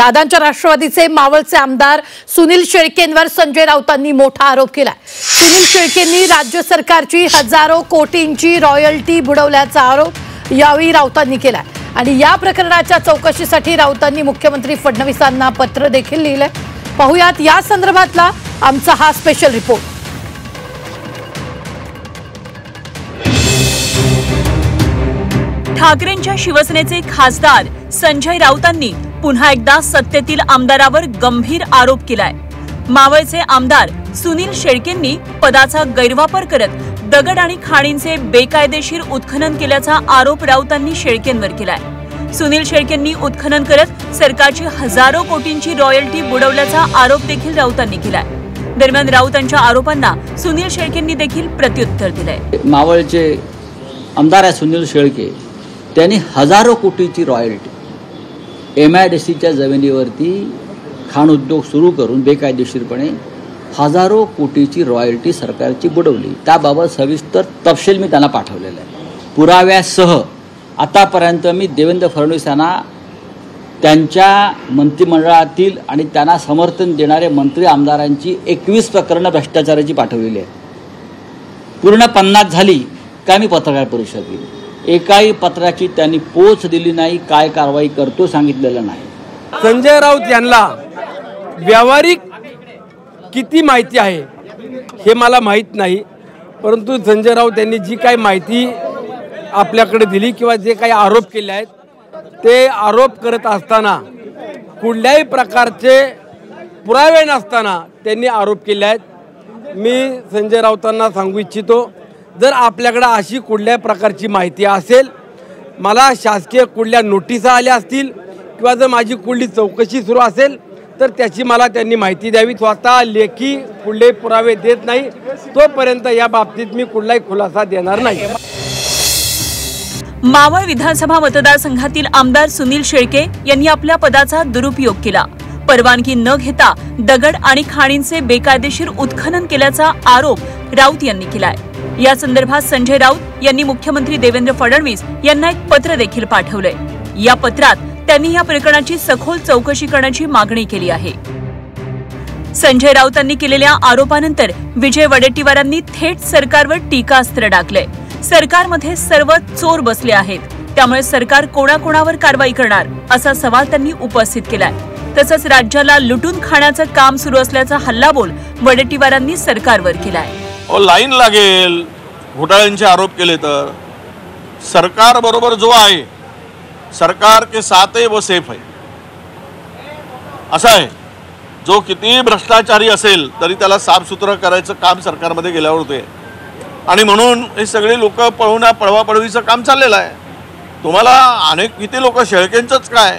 दादांच्या राष्ट्रवादीचे मावळचे आमदार सुनील शेळकेंवर संजय राऊतांनी मोठा आरोप केलाय। सुनील शेळकेंनी राज्य सरकारची हजारो कोटींची रॉयल्टी बुडवल्याचा आरोप यावेळी राऊतांनी केलाय आणि या प्रकरणाच्या चौकशीसाठी राऊतांनी मुख्यमंत्री फडणवीसांना पत्र देखील लिहिलंय। पाहुयात या संदर्भातला आमचा हा स्पेशल रिपोर्ट। ठाकरेंच्या शिवसेनेचे खासदार संजय राऊतांनी पुन्हा एकदा सत्तेतील आमदारावर गंभीर आरोप केलाय। मावळचे आमदार सुनील शेळकेंनी पदाचा गैरवापर करत दगड आणि खाणींचे बेकायदेशीर उत्खनन केल्याचा आरोप राऊतांनी शेळकेंवर केलाय। सुनील शेळकेंनी उत्खनन करत सरकारची हजारो कोटींची रॉयल्टी बुडवल्याचा आरोप देखील राऊतांनी केलाय। दरम्यान राऊतांच्या आरोपांना सुनील शेळकेंनी देखील प्रत्युत्तर दिलंय। मावळचे आमदार सुनील शेळके त्यांनी हजारो कोटीची रॉयल्टी MIDCच्या जमिनीवरती खाण उद्योग सुरू करून बेकायदेशीरपणे हजारो कोटीची रॉयल्टी सरकारची बुडवली। त्याबाबत सविस्तर तपशील मी त्यांना पाठवलेला आहे पुराव्यासह। आतापर्यंत मी देवेंद्र फडणवीस यांना त्यांच्या मंत्रिमंडळातील आणि त्यांना समर्थन देणारे मंत्री आमदारांची 21 प्रकरणं भ्रष्टाचाराची पाठवलेली आहेत। पूर्ण 50 झाली का मी पत्रकार परिषद घेईन। एकाही पत्राची त्यांनी पोच दिली नाही, काय कारवाई करतो सांगितलेलं नाही। संजय राऊत यांना व्यावहारिक किती माहिती आहे हे मला माहीत नाही, परंतु संजय राऊत यांनी जी काही माहिती आपल्याकडे दिली किंवा जे काही आरोप केले आहेत ते आरोप करत असताना कुठल्याही प्रकारचे पुरावे नसताना त्यांनी आरोप केले आहेत। मी संजय राऊतांना सांगू इच्छितो, जर आपल्याकडे अशी कुठल्याही प्रकारची माहिती असेल, मला शासकीय कुठल्या नोटिसा आल्या असतील किंवा जर माझी कुठली चौकशी सुरू असेल तर त्याची मला त्यांनी माहिती द्यावी। स्वतः लेखी कुठलेही पुरावे देत नाही तोपर्यंत या बाबतीत मी कुठलाही खुलासा देणार नाही। मावळ विधानसभा मतदारसंघातील आमदार सुनील शेळके यांनी आपल्या पदाचा दुरुपयोग केला। परवानगी न घेता दगड आणि खाणींचे बेकायदेशीर उत्खनन केल्याचा आरोप राऊत यांनी केलाय। या संदर्भात संजय राऊत यांनी मुख्यमंत्री देवेंद्र फडणवीस यांना एक पत्र देखील पाठवलंय। या पत्रात त्यांनी या प्रकरणाची सखोल चौकशी करण्याची मागणी केली आहे। संजय राऊतांनी केलेल्या आरोपानंतर विजय वडेट्टीवारांनी थेट सरकारवर टीकास्त्र डागलंय। सरकारमध्ये सर्व चोर बसले आहेत, त्यामुळे सरकार कोणाकोणावर कारवाई करणार असा सवाल त्यांनी उपस्थित केलाय। तसंच राज्याला लुटून खाण्याचं काम सुरू असल्याचा हल्लाबोल वडेट्टीवारांनी सरकारवर केलाय। लाईन लागेल घोटाळ्यांचे आरोप केले तर सरकार बरोबर जो आहे, सरकार के साथ है वो सेफ है असा आहे। जो किती भ्रष्टाचारी असेल तरी त्याला साफसुथरं करायचं काम सरकारमध्ये गेल्यावर होते आणि म्हणून हे सगळे लोक पळवापळवीचं काम चाललेलं आहे। तुम्हाला अनेक किती लोक शेळकेंचंच काय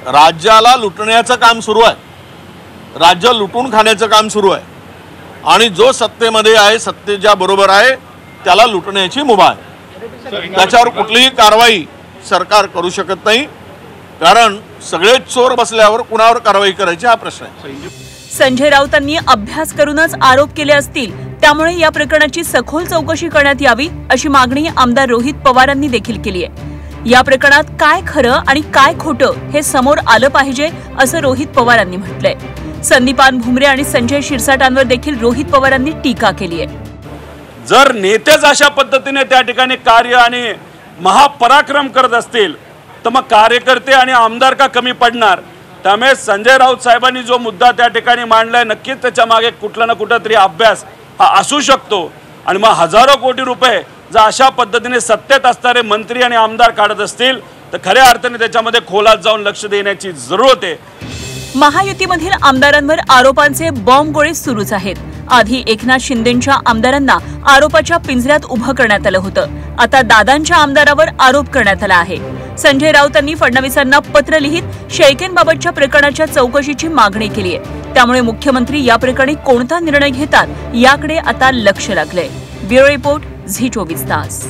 राज्याला लुटण्याचं काम सुरू आहे, राज्य लुटून खाण्याचं काम सुरू आहे आणि जो सत्तेमध्ये आहे, सत्तेच्या बरोबर आहे त्याला लुटण्याची मुभा आहे। त्याच्यावर कुठलीही कारवाई सरकार करू शकत नाही, कारण सगळेच चोर बसल्यावर कुणावर कारवाई करायची हा प्रश्न आहे। संजय राऊतांनी अभ्यास करूनच आरोप केले असतील, त्यामुळे या प्रकरणाची सखोल चौकशी करण्यात यावी अशी मागणी आमदार रोहित पवारांनी देखील केली आहे। या प्रकरणात काय खरं आणि काय खोटं हे समोर आलं पाहिजे असं रोहित पवारांनी म्हटलंय। संदीपान भुमरे आणि संजय शिरसाटांवर देखील रोहित पवारांनी टीका केली आहे। जर नेतेच अशा पद्धतीने त्या ठिकाणी कार्य आणि महापराक्रम करत असतील तर मग कार्यकर्ते आणि आमदार का कमी पडणार? त्यामुळे संजय राऊत साहेबांनी जो मुद्दा त्या ठिकाणी मांडलाय नक्कीच त्याच्या मागे कुठला ना कुठेतरी अभ्यास हा असू शकतो आणि मग हजारो कोटी रुपये जर अशा पद्धतीने सत्तेत असणारे मंत्री आणि आमदार काढत असतील तर खऱ्या अर्थाने त्याच्यामध्ये खोलात जाऊन लक्ष देण्याची जरूरत आहे। महायुतीमधील आमदारांवर आरोपांचे बॉम्बगोळे सुरूच आहेत। आधी एकनाथ शिंदेंच्या आमदारांना आरोपाच्या पिंजऱ्यात उभं करण्यात आलं होतं, आता दादांच्या आमदारावर आरोप करण्यात आला आहे। संजय राऊतांनी फडणवीसांना पत्र लिहित शेळकेंबाबतच्या प्रकरणाच्या चौकशीची मागणी केली आहे। त्यामुळे मुख्यमंत्री या प्रकरणी कोणता निर्णय घेतात याकडे आता लक्ष लागलंय। ब्युरो रिपोर्ट झी 24 तास।